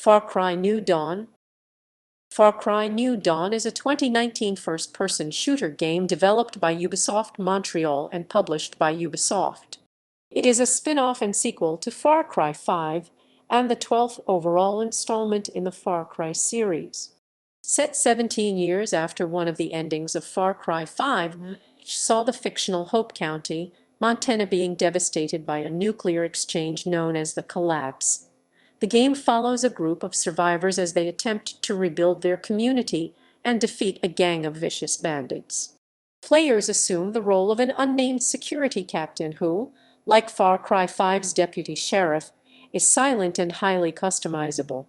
Far Cry New Dawn. Far Cry New Dawn is a 2019 first-person shooter game developed by Ubisoft Montreal and published by Ubisoft. It is a spin-off and sequel to Far Cry 5 and the 12th overall installment in the Far Cry series. Set 17 years after one of the endings of Far Cry 5, which saw the fictional Hope County, Montana being devastated by a nuclear exchange known as the Collapse. The game follows a group of survivors as they attempt to rebuild their community and defeat a gang of vicious bandits. Players assume the role of an unnamed security captain who, like Far Cry 5's deputy sheriff, is silent and highly customizable.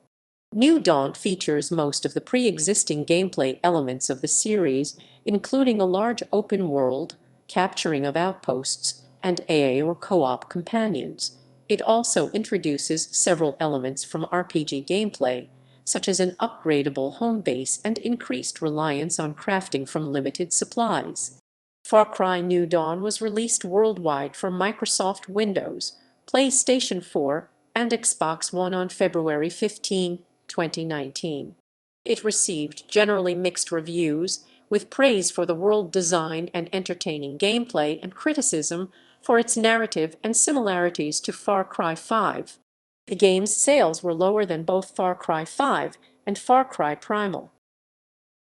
New Dawn features most of the pre-existing gameplay elements of the series, including a large open world, capturing of outposts, and AA or co-op companions. It also introduces several elements from RPG gameplay, such as an upgradable home base and increased reliance on crafting from limited supplies. Far Cry New Dawn was released worldwide for Microsoft Windows, PlayStation 4, and Xbox One on February 15, 2019. It received generally mixed reviews, with praise for the world design and entertaining gameplay and criticism for its narrative and similarities to Far Cry 5. The game's sales were lower than both Far Cry 5 and Far Cry Primal.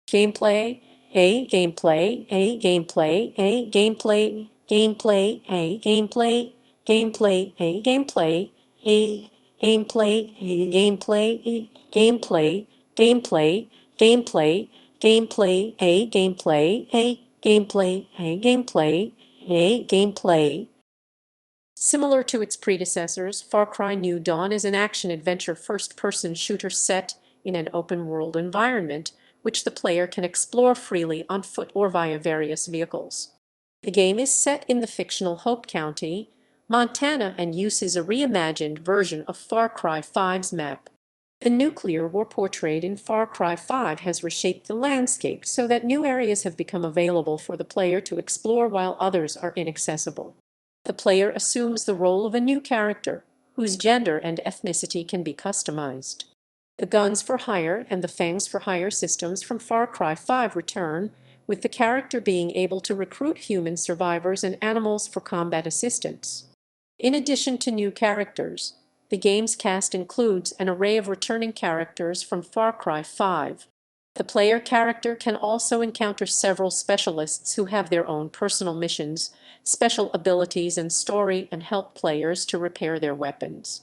Gameplay, gameplay, gameplay, gameplay, gameplay, gameplay, gameplay, gameplay, gameplay, gameplay, gameplay, gameplay, gameplay, gameplay, gameplay, gameplay, gameplay, gameplay. Similar to its predecessors, Far Cry New Dawn is an action-adventure first-person shooter set in an open-world environment, which the player can explore freely on foot or via various vehicles. The game is set in the fictional Hope County, Montana, and uses a reimagined version of Far Cry 5's map. The nuclear war portrayed in Far Cry 5 has reshaped the landscape so that new areas have become available for the player to explore while others are inaccessible. The player assumes the role of a new character, whose gender and ethnicity can be customized. The guns for hire and the fangs for hire systems from Far Cry 5 return, with the character being able to recruit human survivors and animals for combat assistance. In addition to new characters, the game's cast includes an array of returning characters from Far Cry 5. The player character can also encounter several specialists who have their own personal missions, special abilities, and story, and help players to repair their weapons.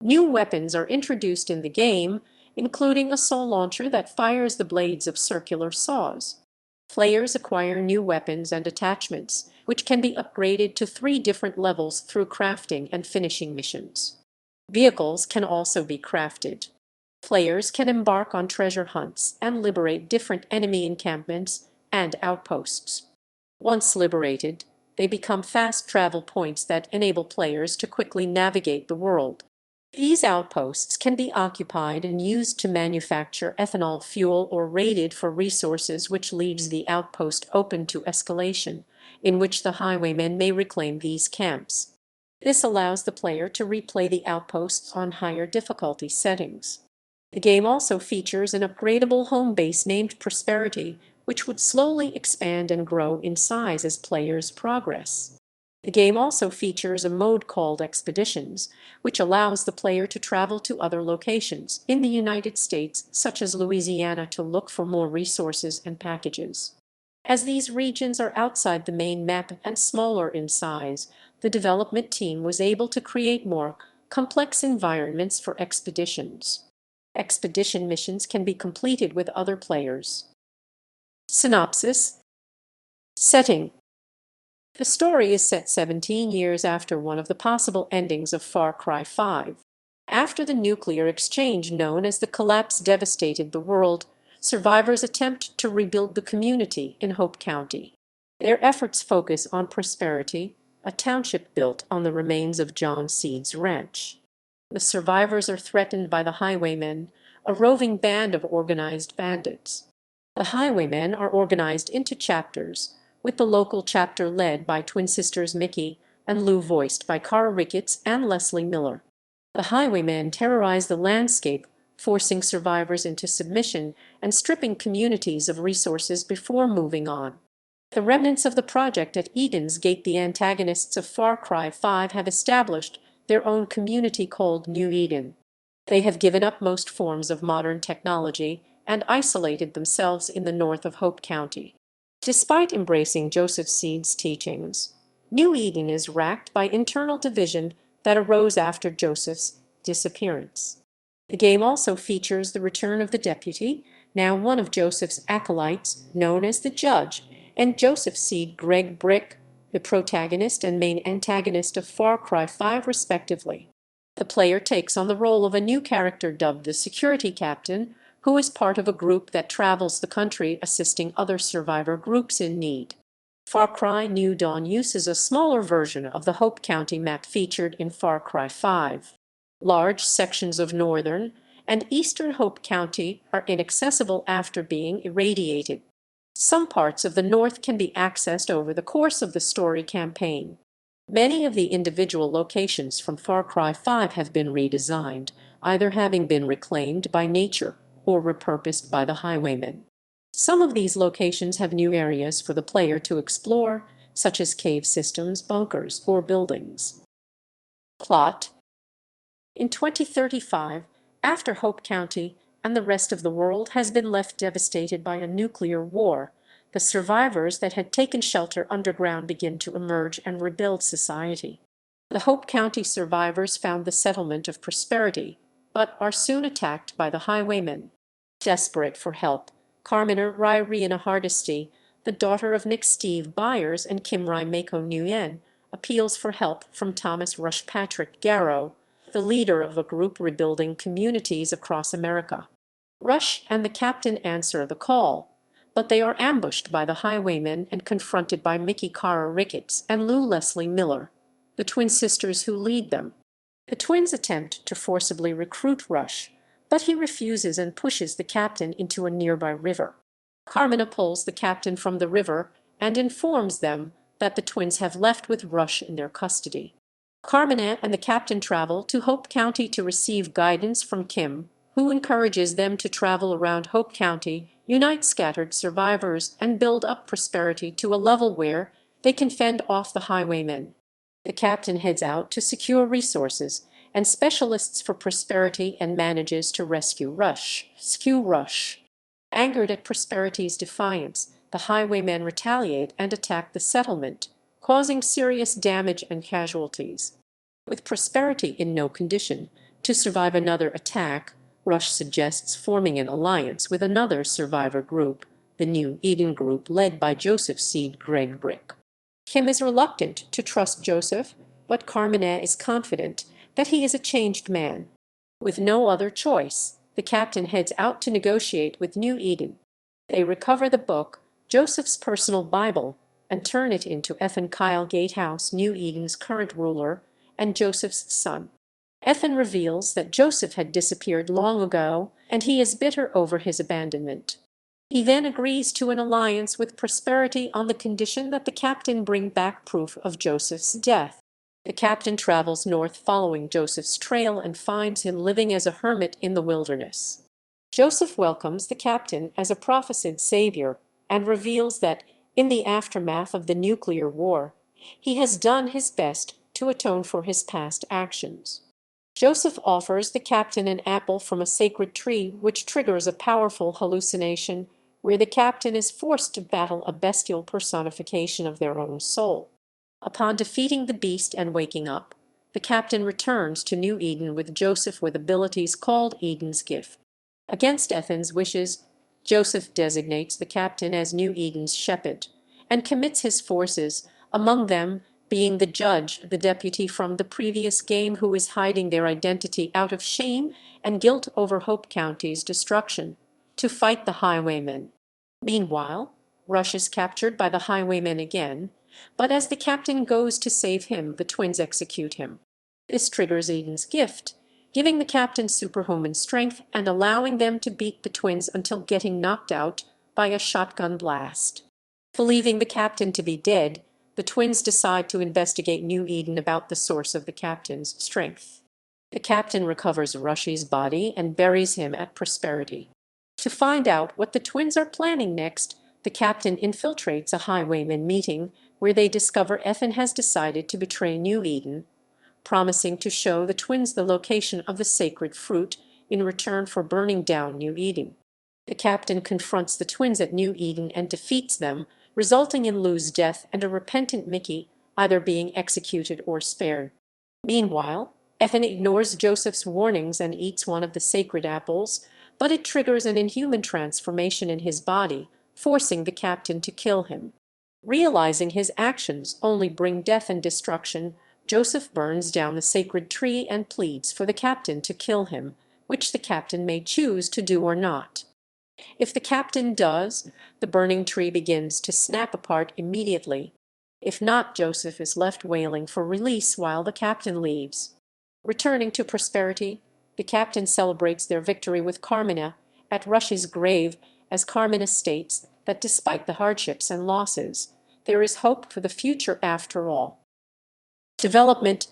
New weapons are introduced in the game, including a soul launcher that fires the blades of circular saws. Players acquire new weapons and attachments, which can be upgraded to 3 different levels through crafting and finishing missions. Vehicles can also be crafted. Players can embark on treasure hunts and liberate different enemy encampments and outposts. Once liberated, they become fast travel points that enable players to quickly navigate the world. These outposts can be occupied and used to manufacture ethanol fuel or raided for resources, which leaves the outpost open to escalation, in which the highwaymen may reclaim these camps. This allows the player to replay the outposts on higher difficulty settings. The game also features an upgradable home base named Prosperity, which would slowly expand and grow in size as players progress. The game also features a mode called Expeditions, which allows the player to travel to other locations in the United States, such as Louisiana, to look for more resources and packages. As these regions are outside the main map and smaller in size, the development team was able to create more complex environments for expeditions. Expedition missions can be completed with other players. Synopsis. Setting. The story is set 17 years after one of the possible endings of Far Cry 5. After the nuclear exchange known as the Collapse devastated the world, survivors attempt to rebuild the community in Hope County. Their efforts focus on Prosperity, a township built on the remains of John Seed's ranch. The survivors are threatened by the Highwaymen, a roving band of organized bandits. The Highwaymen are organized into chapters, with the local chapter led by twin sisters Mickey and Lou, voiced by Cara Ricketts and Leslie Miller. The Highwaymen terrorize the landscape, forcing survivors into submission and stripping communities of resources before moving on. The remnants of the project at Eden's Gate, the antagonists of Far Cry 5, have established their own community called New Eden. They have given up most forms of modern technology and isolated themselves in the north of Hope County. Despite embracing Joseph Seed's teachings, New Eden is racked by internal division that arose after Joseph's disappearance. The game also features the return of the deputy, now one of Joseph's acolytes, known as the Judge, and Joseph Seed Greg Brick, the protagonist and main antagonist of Far Cry 5 respectively. The player takes on the role of a new character dubbed the Security Captain, who is part of a group that travels the country assisting other survivor groups in need. Far Cry New Dawn uses a smaller version of the Hope County map featured in Far Cry 5. Large sections of northern and eastern Hope County are inaccessible after being irradiated. Some parts of the north can be accessed over the course of the story campaign. Many of the individual locations from Far Cry 5 have been redesigned, either having been reclaimed by nature or repurposed by the highwaymen. Some of these locations have new areas for the player to explore, such as cave systems, bunkers, or buildings. Plot: in 2035, after Hope County and the rest of the world has been left devastated by a nuclear war, the survivors that had taken shelter underground begin to emerge and rebuild society. The Hope County survivors found the settlement of prosperity, but are soon attacked by the highwaymen. Desperate for help, Carmina Ryriana Hardesty, the daughter of Nick Steve Byers and Kim Rai Mako Nguyen, appeals for help from Thomas Rush Patrick Garrow, the leader of a group rebuilding communities across America. Rush and the captain answer the call, but they are ambushed by the highwaymen and confronted by Mickey Cara Ricketts and Lou Leslie Miller, the twin sisters who lead them. The twins attempt to forcibly recruit Rush, but he refuses and pushes the captain into a nearby river. Carmina pulls the captain from the river and informs them that the twins have left with Rush in their custody. Carmina and the captain travel to Hope County to receive guidance from Kim, who encourages them to travel around Hope County, unite scattered survivors, and build up prosperity to a level where they can fend off the highwaymen. The captain heads out to secure resources and specialists for prosperity and manages to rescue Rush. Angered at Prosperity's defiance, the highwaymen retaliate and attack the settlement, causing serious damage and casualties. With Prosperity in no condition to survive another attack, Rush suggests forming an alliance with another survivor group, the New Eden group led by Joseph Seed Greg Brick. Kim is reluctant to trust Joseph, but Carmina is confident that he is a changed man. With no other choice, the captain heads out to negotiate with New Eden. They recover the book, Joseph's personal Bible, and turn it into Ethan Kyle Gatehouse, New Eden's current ruler, and Joseph's son. Ethan reveals that Joseph had disappeared long ago, and he is bitter over his abandonment. He then agrees to an alliance with Prosperity on the condition that the captain bring back proof of Joseph's death. The captain travels north following Joseph's trail and finds him living as a hermit in the wilderness. Joseph welcomes the captain as a prophesied savior and reveals that, in the aftermath of the nuclear war, he has done his best to atone for his past actions. Joseph offers the captain an apple from a sacred tree, which triggers a powerful hallucination where the captain is forced to battle a bestial personification of their own soul. Upon defeating the beast and waking up, the captain returns to New Eden with Joseph with abilities called Eden's Gift. Against Ethan's wishes, Joseph designates the captain as New Eden's shepherd and commits his forces, among them being the judge, the deputy from the previous game who is hiding their identity out of shame and guilt over Hope County's destruction, to fight the highwaymen. Meanwhile, Rush is captured by the highwaymen again, but as the captain goes to save him, the twins execute him. This triggers Eden's Gift, giving the captain superhuman strength and allowing them to beat the twins until getting knocked out by a shotgun blast. Believing the captain to be dead, the twins decide to investigate New Eden about the source of the captain's strength. The captain recovers Rushy's body and buries him at Prosperity. To find out what the twins are planning next, the captain infiltrates a highwayman meeting where they discover Ethan has decided to betray New Eden, promising to show the twins the location of the sacred fruit in return for burning down New Eden. The captain confronts the twins at New Eden and defeats them, resulting in Lou's death and a repentant Mickey either being executed or spared. Meanwhile, Ethan ignores Joseph's warnings and eats one of the sacred apples, but it triggers an inhuman transformation in his body, forcing the captain to kill him. Realizing his actions only bring death and destruction, Joseph burns down the sacred tree and pleads for the captain to kill him, which the captain may choose to do or not. If the captain does, the burning tree begins to snap apart immediately. If not, Joseph is left wailing for release while the captain leaves. Returning to Prosperity, the captain celebrates their victory with Carmina at Rushy's grave, as Carmina states that despite the hardships and losses, there is hope for the future after all. Development.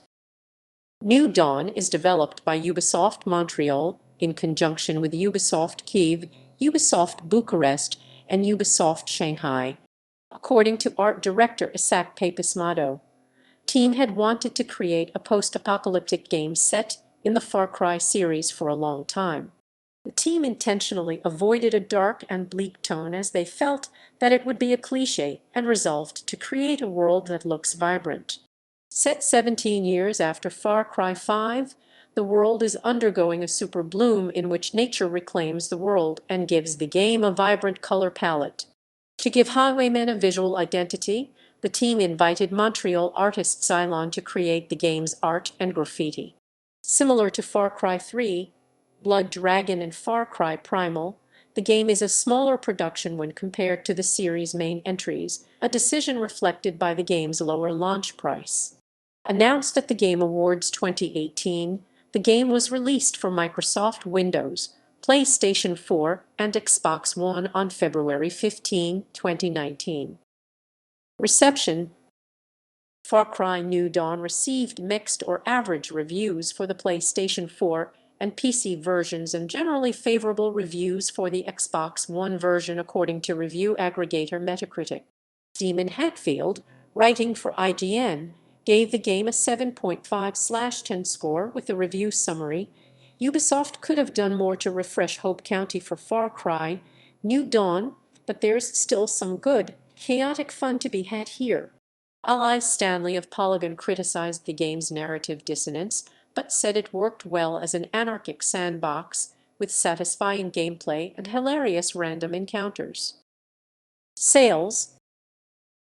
New Dawn is developed by Ubisoft Montreal in conjunction with Ubisoft Kyiv, Ubisoft Bucharest, and Ubisoft Shanghai. According to art director Isaac Papismato, team had wanted to create a post-apocalyptic game set in the Far Cry series for a long time. The team intentionally avoided a dark and bleak tone as they felt that it would be a cliché and resolved to create a world that looks vibrant. Set 17 years after Far Cry 5, the world is undergoing a super bloom in which nature reclaims the world and gives the game a vibrant color palette. To give Highwaymen a visual identity, the team invited Montreal artist Cylon to create the game's art and graffiti. Similar to Far Cry 3, Blood Dragon and Far Cry Primal, the game is a smaller production when compared to the series' main entries, a decision reflected by the game's lower launch price. Announced at the Game Awards 2018, the game was released for Microsoft Windows, PlayStation 4, and Xbox One on February 15, 2019. Reception. Far Cry New Dawn received mixed or average reviews for the PlayStation 4 and PC versions and generally favorable reviews for the Xbox One version according to review aggregator Metacritic. Demon Hatfield, writing for IGN, gave the game a 7.5/10 score with the review summary. Ubisoft could have done more to refresh Hope County for Far Cry New Dawn, but there's still some good, chaotic fun to be had here. Alice Stanley of Polygon criticized the game's narrative dissonance, but said it worked well as an anarchic sandbox with satisfying gameplay and hilarious random encounters. Sales.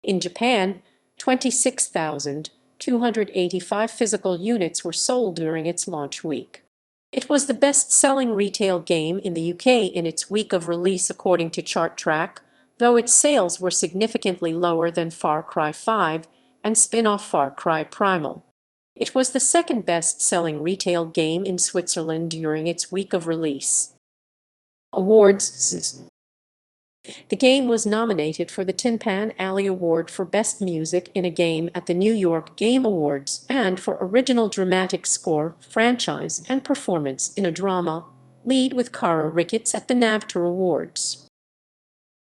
In Japan, 26,285 physical units were sold during its launch week. It was the best-selling retail game in the UK in its week of release according to ChartTrack, though its sales were significantly lower than Far Cry 5 and spin-off Far Cry Primal. It was the second best-selling retail game in Switzerland during its week of release. Awards. The game was nominated for the Tin Pan Alley Award for Best Music in a Game at the New York Game Awards and for Original Dramatic Score, Franchise, and Performance in a Drama, lead with Cara Ricketts at the NAVTOR Awards.